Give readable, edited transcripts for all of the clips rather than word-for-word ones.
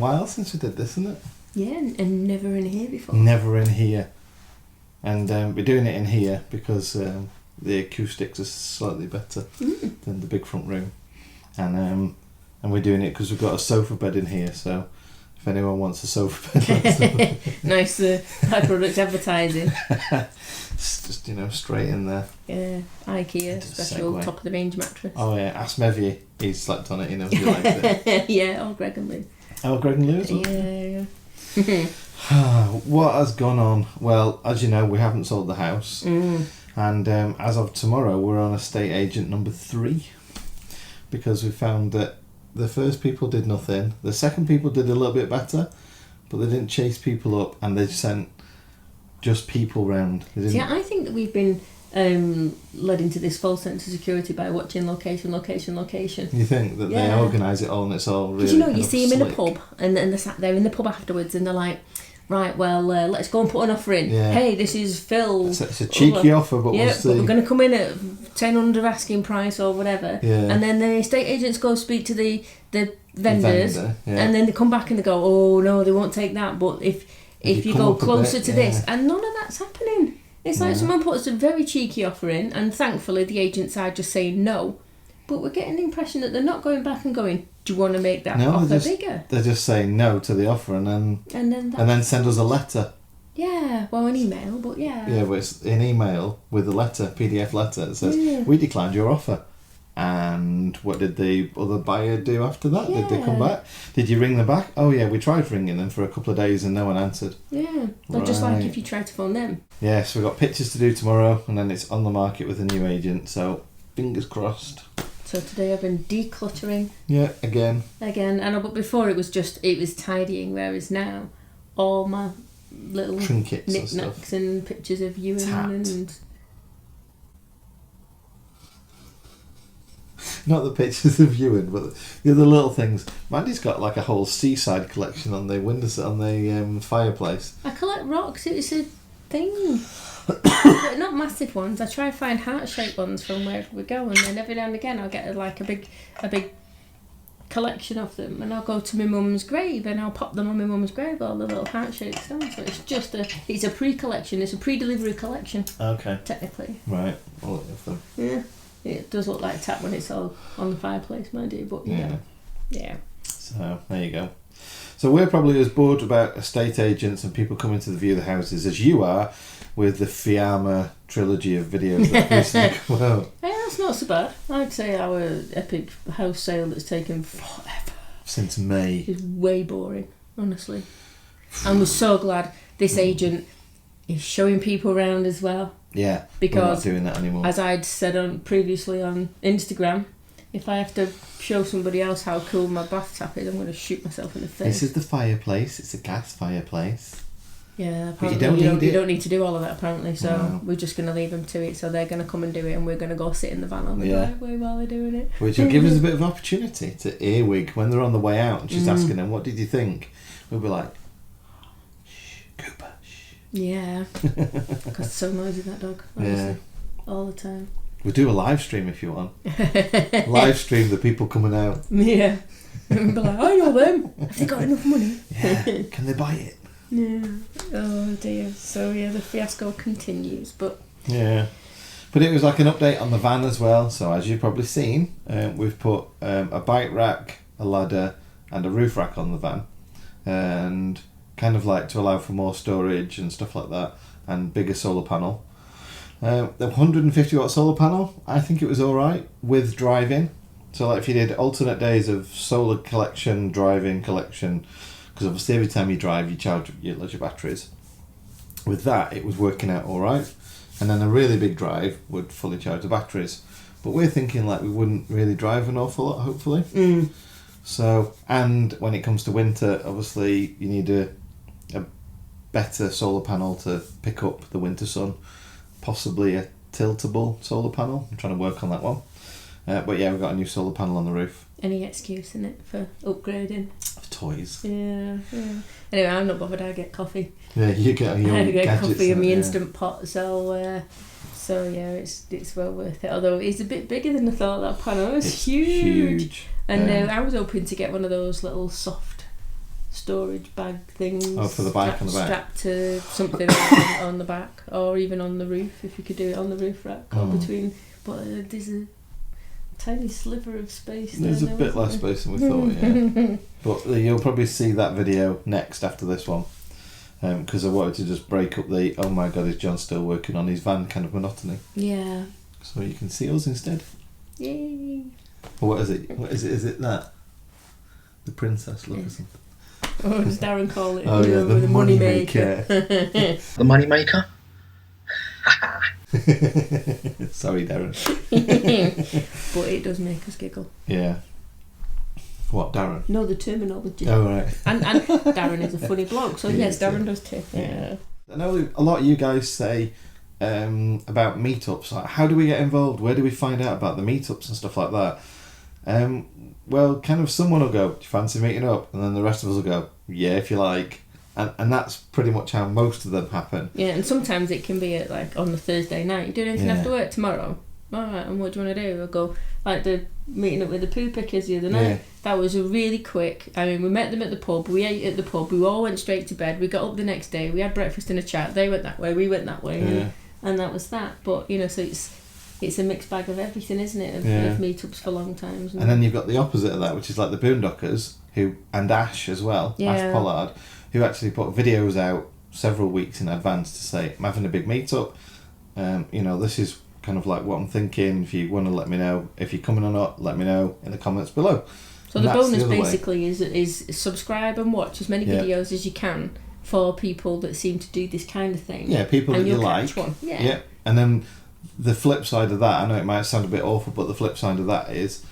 while since we did this, isn't it? Yeah, and never in here before. Never in here. And we're doing it in here because the acoustics are slightly better than the big front room. And we're doing it because we've got a sofa bed in here, so if anyone wants a sofa bed, let us know. Nice high product advertising. It's just, straight in there. Yeah, IKEA special segue. top of the range mattress. Oh yeah, ask Mevy. He slept on it, he knows he likes it. Yeah, or Greg and Lou. Oh, Greg and Lou as well? Yeah. What has gone on? Well, as you know, we haven't sold the house. And as of tomorrow, we're on estate agent number 3. Because we found that the first people did nothing. The second people did a little bit better, but they didn't chase people up, and they sent just people round. See, I think that we've been led into this false sense of security by watching location. You think that they organise it all and it's all really because you see them in a pub and they're sat there in the pub afterwards and they're like, right, well, let's go and put an offer in. Yeah. Hey, this is Phil. It's a cheeky offer, but we'll see. But we're going to come in at 10 under asking price or whatever. Yeah. And then the estate agents go speak to the vendors, and then they come back and they go, oh no, they won't take that. But if you go closer to this, and none of that's happening. It's like someone puts a very cheeky offer in, and thankfully the agents are just saying no. But we're getting the impression that they're not going back and going, do you want to make that offer bigger? They're just saying no to the offer and then send us a letter. Yeah, well, an email, but yeah. Yeah, but it's an email with a letter, PDF letter that says, we declined your offer. And what did the other buyer do after that? Yeah. Did they come back? Did you ring them back? Oh yeah, we tried ringing them for a couple of days and no one answered. Yeah, or just like if you try to phone them. Yeah, so we've got pictures to do tomorrow and then it's on the market with a new agent, so fingers crossed. So today I've been decluttering. Yeah, again. I know, but before it was tidying, whereas now all my little trinkets knickknacks and pictures of you and... Not the pictures of Ewan, but the other little things. Mandy's got like a whole seaside collection on the windows, on the fireplace. I collect rocks. It's a thing. But not massive ones. I try to find heart-shaped ones from wherever we go, and then every now and again I'll get a big collection of them, and I'll go to my mum's grave and I'll pop them on my mum's grave, all the little heart-shaped stones. So it's a pre-collection. It's a pre-delivery collection. Okay. Technically. Right. I'll look for them. Yeah. It does look like tap when it's all on the fireplace, mind you, but yeah. So there you go. So we're probably as bored about estate agents and people coming to view the houses as you are with the Fiamma trilogy of videos that recently come out. Yeah, that's not so bad. I'd say our epic house sale that's taken forever. Since May. Is way boring, honestly. And we're so glad this agent is showing people around as well. Yeah, because we're not doing that anymore. As I'd said previously on Instagram, if I have to show somebody else how cool my bath tap is, I'm going to shoot myself in the face. This is the fireplace. It's a gas fireplace. Yeah, apparently you don't need to do all of that, apparently, so we're just going to leave them to it, so they're going to come and do it, and we're going to go sit in the van on the driveway while they're doing it. Which will give us a bit of opportunity to earwig when they're on the way out, and she's asking them, what did you think? We'll be like, shh, Cooper. Yeah, because it's so noisy, that dog, honestly, all the time. We'll do a live stream if you want. Live stream the people coming out. Yeah, and be like, I know them. Have they got enough money? Yeah, can they buy it? Yeah. Oh dear. So yeah, the fiasco continues, but... Yeah. But it was like an update on the van as well, so as you've probably seen, we've put a bike rack, a ladder and a roof rack on the van. And... kind of like to allow for more storage and stuff like that, and bigger solar panel. The 150 watt solar panel, I think it was alright with driving. So like if you did alternate days of solar collection, driving collection, because obviously every time you drive you charge your batteries. With that it was working out alright, and then a really big drive would fully charge the batteries. But we're thinking like we wouldn't really drive an awful lot, hopefully. So, and when it comes to winter, obviously you need a better solar panel to pick up the winter sun, possibly a tiltable solar panel. I'm trying to work on that one. But yeah, we've got a new solar panel on the roof. Any excuse in it for upgrading? Of toys. Yeah. Anyway, I'm not bothered. I get coffee. Yeah, you get your I get gadgets coffee in my instant pot. So yeah, it's well worth it. Although it's a bit bigger than I thought. That panel is huge. And I was hoping to get one of those little soft storage bag things. Oh, for the bike on the back. Strapped to something on the back, or even on the roof, if you could do it on the roof rack, or between. But there's a tiny sliver of space there. There's a bit less space than we thought, yeah. But you'll probably see that video next after this one. Because I wanted to just break up the, oh my god, is John still working on his van kind of monotony. Yeah. So you can see us instead. Yay. Or what is it? What is it? Is it that? The princess look or something? Oh, does Darren call it? Oh yeah, the money maker. The money maker? Sorry, Darren. But it does make us giggle. Yeah. What, Darren? No, the terminology. Oh, right. And Darren is a funny bloke, so He yes, is, Darren yeah. does too. Yeah. I know a lot of you guys say about meetups, like how do we get involved? Where do we find out about the meetups and stuff like that? Well, kind of someone will go, do you fancy meeting up? And then the rest of us will go, yeah, if you like. And that's pretty much how most of them happen. Yeah, and sometimes it can be at like on the Thursday night. You doing anything after work tomorrow? Alright, and what do you want to do? We'll go like the meeting up with the poo pickers the other night. Yeah. That was a really quick. I mean, we met them at the pub. We ate at the pub. We all went straight to bed. We got up the next day. We had breakfast and a chat. They went that way. We went that way. Yeah. And that was that. But you know, so it's a mixed bag of everything, isn't it? Of meetups for long times. And then you've got the opposite of that, which is like the Boondockers, and Ash as well, Ash Pollard, who actually put videos out several weeks in advance to say, I'm having a big meetup. You know, this is kind of like what I'm thinking. If you want to let me know, if you're coming or not, let me know in the comments below. So the bonus basically is subscribe and watch as many videos as you can for people that seem to do this kind of thing. Yeah, people and that you you'll like. catch one. Yeah. Yeah. And then the flip side of that, I know it might sound a bit awful, but the flip side of that is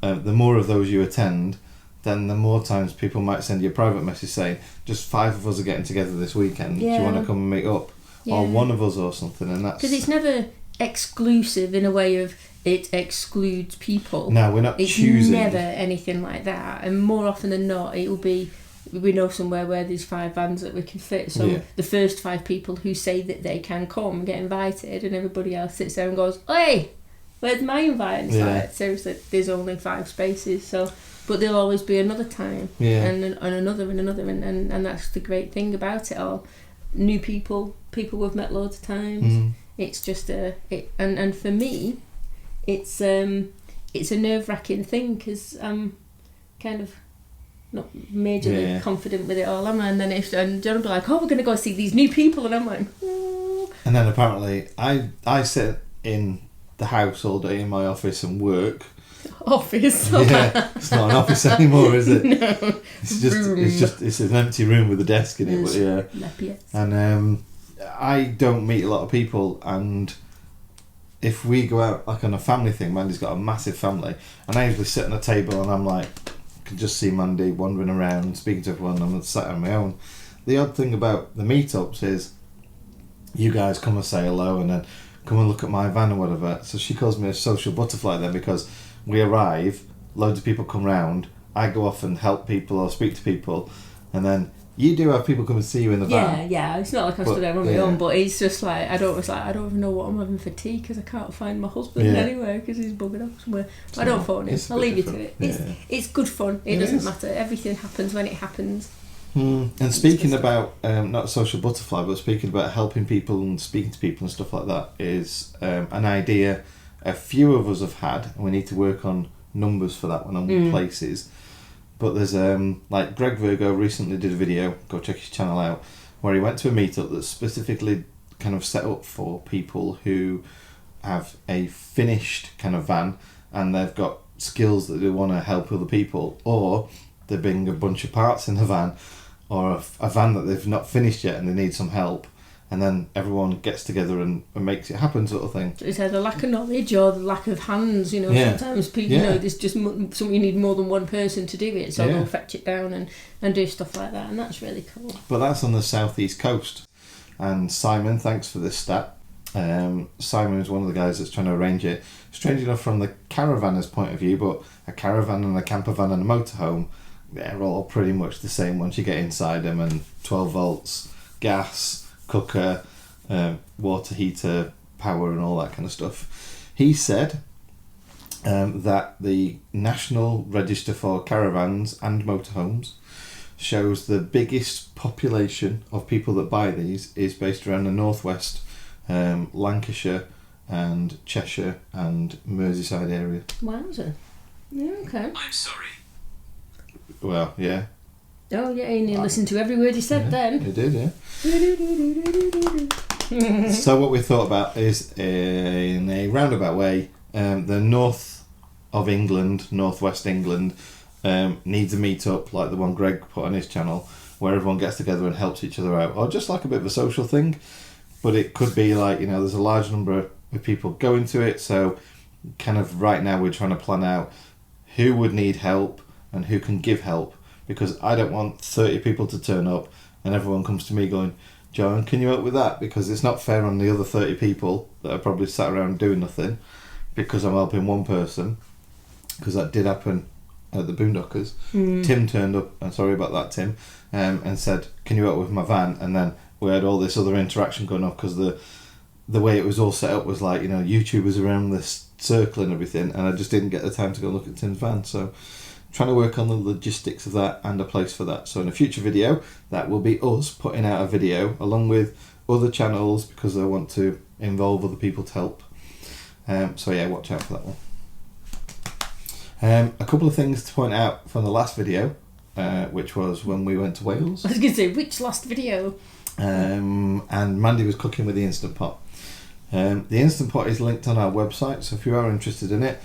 the more of those you attend, then the more times people might send you a private message saying, just 5 of us are getting together this weekend. Do you want to come and meet up? Yeah. Or one of us or something. And that's because it's never exclusive in a way of it excludes people. No, we're not it's choosing. Never anything like that. And more often than not, it will be, we know somewhere where there's 5 vans that we can fit. So the first 5 people who say that they can come get invited, and everybody else sits there and goes, hey, where's my invite? And it's like, seriously, there's only 5 spaces. So, but there'll always be another time, and another and another, and that's the great thing about it all. New people we've met loads of times. It's just and for me, it's a nerve-wracking thing because I'm kind of not majorly confident with it all, am I? And then and John will be like, oh, we're going to go see these new people, and I'm like, And then apparently I sit in the house all day in my office and work. Office. Yeah, it's not an office anymore, is it? No. It's an empty room with a desk in it. But yes. And I don't meet a lot of people, and if we go out like on a family thing, Mandy's got a massive family, and I usually sit on a table and I'm like, I can just see Mandy wandering around speaking to everyone, and I'm sat on my own. The odd thing about the meetups is you guys come and say hello and then come and look at my van or whatever. So she calls me a social butterfly then, because we arrive, loads of people come round, I go off and help people or speak to people, and then you do have people come and see you in the van. Yeah. It's not like I stood there on my own, but it's just like I don't even know what I'm having for tea because I can't find my husband anywhere because he's buggered off somewhere. I don't phone him. I'll leave you to it. It's good fun. It doesn't matter. Everything happens when it happens. And speaking about not social butterfly, but speaking about helping people and speaking to people and stuff like that is an idea a few of us have had, and we need to work on numbers for that one on places. But there's like Greg Virgo recently did a video, go check his channel out, where he went to a meetup that's specifically kind of set up for people who have a finished kind of van and they've got skills that they want to help other people, or they bring a bunch of parts in the van, or a van that they've not finished yet and they need some help, and then everyone gets together and makes it happen, sort of thing. So it's either lack of knowledge or the lack of hands, sometimes people, there's just something you need more than one person to do it, so they'll fetch it down and do stuff like that, and that's really cool. But that's on the southeast coast. And Simon, thanks for this stat. Simon is one of the guys that's trying to arrange it. Strange enough from the caravanner's point of view, but a caravan and a campervan and a motorhome, they're all pretty much the same once you get inside them, and 12 volts, gas, cooker, water heater, power and all that kind of stuff. He said that the National Register for Caravans and Motorhomes shows the biggest population of people that buy these is based around the northwest, Lancashire and Cheshire and Merseyside area. Wowzer. Yeah, okay. I'm sorry. Well, yeah. Oh, yeah, and you listened to every word you said then. You did, yeah. So what we thought about is, in a roundabout way, the north of England, northwest England, needs a meetup like the one Greg put on his channel, where everyone gets together and helps each other out, or just like a bit of a social thing. But it could be like, there's a large number of people going to it, so kind of right now we're trying to plan out who would need help and who can give help, because I don't want 30 people to turn up and everyone comes to me going, John, can you help with that? Because it's not fair on the other 30 people that are probably sat around doing nothing because I'm helping one person, because that did happen at the Boondockers. Tim turned up, and sorry about that, Tim, and said, can you help with my van? And then we had all this other interaction going on, because the way it was all set up was like, YouTubers around this circle and everything, and I just didn't get the time to go look at Tim's van. So trying to work on the logistics of that and a place for that. So in a future video, that will be us putting out a video along with other channels, because I want to involve other people to help. So yeah, watch out for that one. A couple of things to point out from the last video, which was when we went to Wales. I was going to say, which last video? And Mandy was cooking with the Instant Pot. The Instant Pot is linked on our website, so if you are interested in it,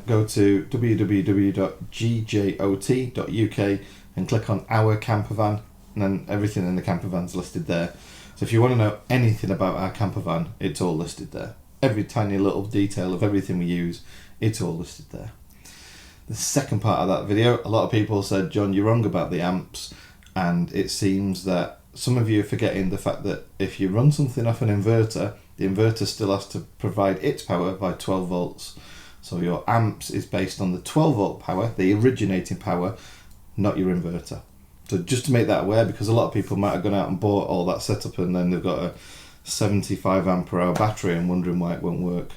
go to www.gjot.uk and click on our campervan, and then everything in the campervan's listed there. So if you want to know anything about our campervan, it's all listed there. Every tiny little detail of everything we use, it's all listed there. The second part of that video, a lot of people said, John, you're wrong about the amps, and it seems that some of you are forgetting the fact that if you run something off an inverter, the inverter still has to provide its power by 12 volts. So your amps is based on the 12 volt power, the originating power, not your inverter. So just to make that aware, because a lot of people might have gone out and bought all that setup and then they've got a 75 ampere hour battery and wondering why it won't work.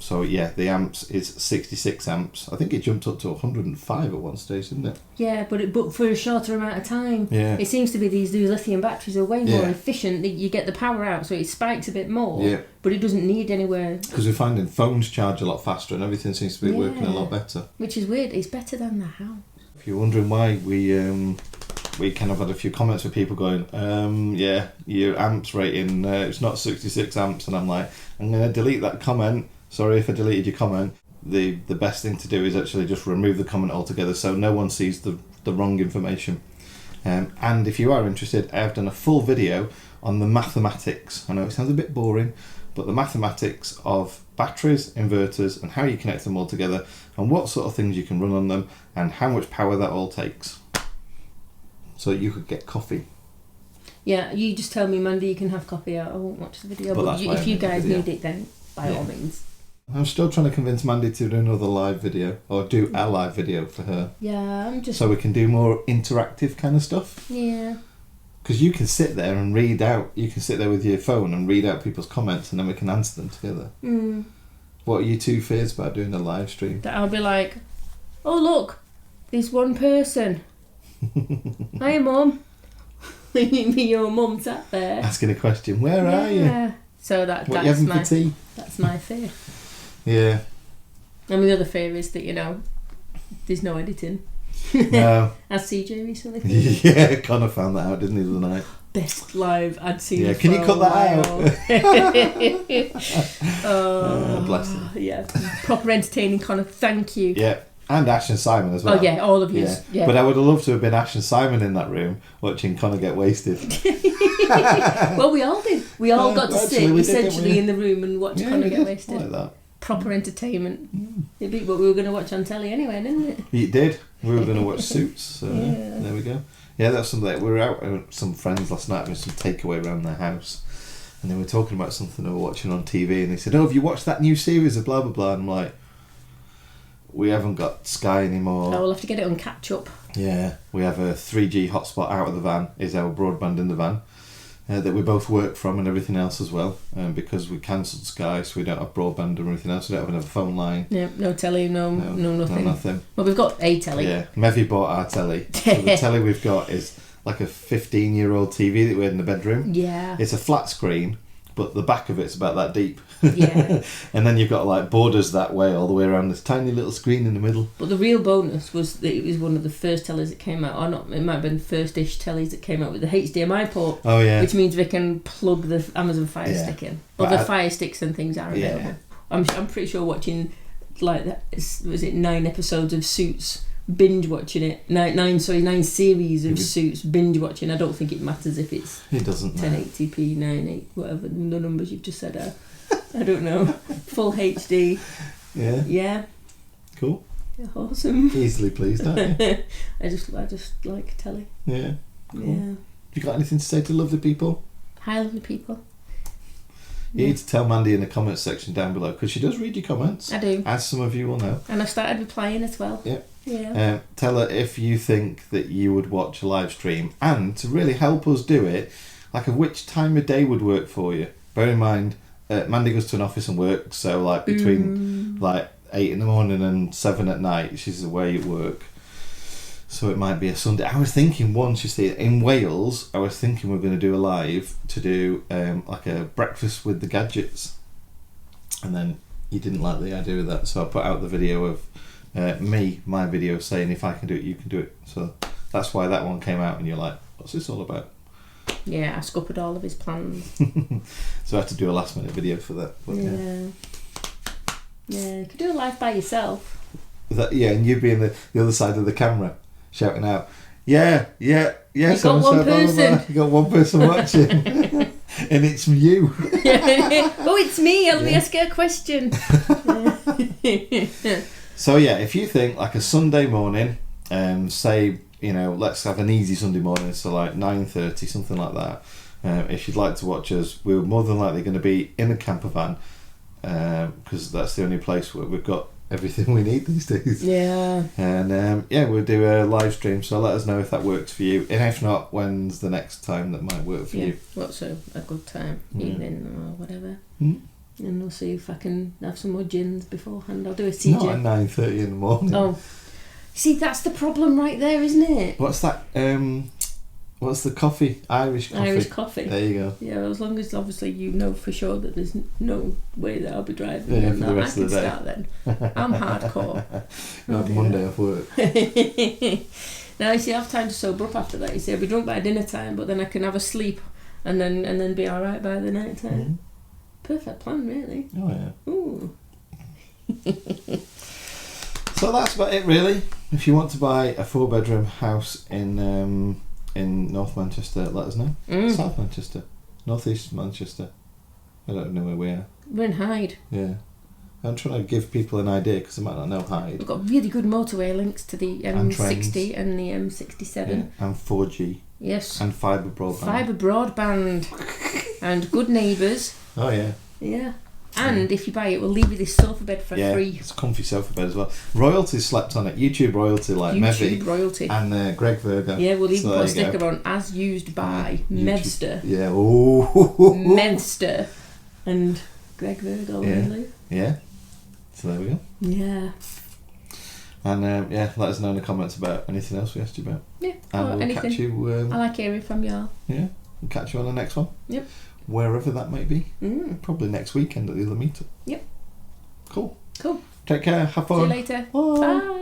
So yeah, the amps is 66 amps. I think it jumped up to 105 at one stage, didn't it? Yeah, but for a shorter amount of time. Yeah. It seems to be these lithium batteries are way more efficient. You get the power out, so it spikes a bit more. Yeah. But it doesn't need anywhere. Because we're finding phones charge a lot faster and everything seems to be working a lot better. Which is weird. It's better than the house. If you're wondering why, we kind of had a few comments with people going, yeah, your amps rating, it's not 66 amps, and I'm like, I'm going to delete that comment. Sorry if I deleted your comment. The best thing to do is actually just remove the comment altogether so no one sees the wrong information. And if you are interested, I have done a full video on the mathematics. I know it sounds a bit boring, but the mathematics of batteries, inverters, and how you connect them all together, and what sort of things you can run on them, and how much power that all takes. So you could get coffee. Yeah, you just tell me, Mandy, you can have coffee. I won't watch the video. But if you guys need it, then by all means. I'm still trying to convince Mandy to do another live video, or do a live video for her. Yeah, I'm just... So we can do more interactive kind of stuff. Yeah. Because you can sit there and read out, you can sit there with your phone and read out people's comments and then we can answer them together. Mm. What are your two fears about doing a live stream? That I'll be like, oh look, there's one person. Hiya Mum. Your mum sat there. Asking a question, where are you? So what are you having for tea? That's my fear. Yeah. And the other fear is that, there's no editing. No. As CJ recently. Yeah, Connor found that out, didn't he, the other night? Best live I'd seen. Yeah, can you cut that out? Bless him. Yeah, proper entertaining, Connor. Thank you. Yeah, and Ash and Simon as well. Oh yeah, all of you. Yeah. But I would have loved to have been Ash and Simon in that room watching Connor get wasted. Well, we all did. We all got to sit essentially in the room and watch Connor get wasted. Like that. Proper entertainment. It beat what we were going to watch on telly anyway, didn't it? It did. We were going to watch Suits. So there we go. Yeah, that's something. We were out with some friends last night with some takeaway around their house, and they were talking about something they were watching on TV, and they said, "Oh, have you watched that new series of blah blah blah?" And I'm like, "We haven't got Sky anymore. Oh, we'll have to get it on catch up." Yeah, we have a 3G hotspot out of the van. Is our broadband in the van? that we both work from and everything else as well, because we cancelled Sky, so we don't have broadband or anything else. We don't have another phone line. Yeah, no telly, no nothing. No nothing. Well, we've got a telly. Yeah, Mevy bought our telly. So the telly we've got is like a 15-year-old TV that we had in the bedroom. Yeah. It's a flat screen, but the back of it's about that deep. Yeah. And then you've got like borders that way all the way around this tiny little screen in the middle. But the real bonus was that it was one of the first tellies that came out, or not, it might have been first-ish tellies that came out with the HDMI port. Oh yeah. Which means we can plug the Amazon Fire Stick in. Well, the Fire Sticks and things are available. Yeah. I'm pretty sure watching, like, was it 9 episodes of Suits, binge watching it, 9 series of Suits, binge watching. I don't think it matters if it's It doesn't 1080p, 980, whatever the numbers you've just said are. I don't know. Full HD. Yeah. Yeah. Cool. Awesome. Easily pleased, aren't you? I just like telly. Yeah. Cool. Yeah. You got anything to say to lovely people? Hi, lovely people. You need to tell Mandy in the comments section down below, because she does read your comments. I do. As some of you will know. And I've started replying as well. Yeah. Yeah. Tell her if you think that you would watch a live stream, and to really help us do it, like which time of day would work for you. Bear in mind, Mandy goes to an office and works, so like between like 8 in the morning and 7 at night, she's away at work. So it might be a Sunday. I was thinking once, you see, in Wales, I was thinking we are going to do a live to do like a breakfast with the gadgets. And then you didn't like the idea of that, so I put out the video of my video saying if I can do it, you can do it. So that's why that one came out, and you're like, what's this all about? Yeah, I scuppered all of his plans. So I had to do a last minute video for that. But yeah, you could do a live by yourself. And you being the other side of the camera, shouting out, yeah. You got one person. You got one person watching, and it's you. Oh, it's me. Let me ask you a question. So yeah, if you think like a Sunday morning, say, let's have an easy Sunday morning, so like 9:30, something like that. If you'd like to watch us, we're more than likely going to be in a camper van, because that's the only place where we've got everything we need these days. Yeah. And we'll do a live stream, so let us know if that works for you, and if not, when's the next time that might work for you. What's a good time, evening or whatever. And we'll see if I can have some more gins beforehand. I'll do a CJ. Not at 9:30 in the morning. Oh, see, that's the problem right there, isn't it? What's that? What's the coffee? Irish coffee. Irish coffee. There you go. Yeah, as long as obviously you know for sure that there's no way that I'll be driving. Yeah, for the rest of the day. I can start then. I'm hardcore. You have Monday off work. Now you see, I have time to sober up after that. You see, I'll be drunk by dinner time, but then I can have a sleep and then be all right by the night time. Perfect plan, really. Oh yeah. Ooh. So that's about it, really. If you want to buy a 4-bedroom house in North Manchester, let us know. South Manchester, North East Manchester. I don't know where we are. We're in Hyde. Yeah. I'm trying to give people an idea because they might not know Hyde. We've got really good motorway links to the M60 and the M67. Yeah. And 4G. Yes. And fibre broadband. Fibre broadband. And good neighbours. Oh yeah. Yeah. And if you buy it, we'll leave you this sofa bed for free. It's a comfy sofa bed as well. Royalty slept on it. YouTube royalty, like YouTube Mevy royalty. and Greg Verga. Yeah, we'll even put a sticker on as used by Mevster. Yeah. Oh. Mevster and Greg Verga. Really. Yeah. So there we go. Yeah. And let us know in the comments about anything else we asked you about. Yeah. And we'll anything. catch you. I like hearing from y'all. Yeah. We'll catch you on the next one. Yep. Wherever that might be. Probably next weekend at the other meetup. Yep. Cool. Cool. Take care. Have fun. See you later. Bye. Bye.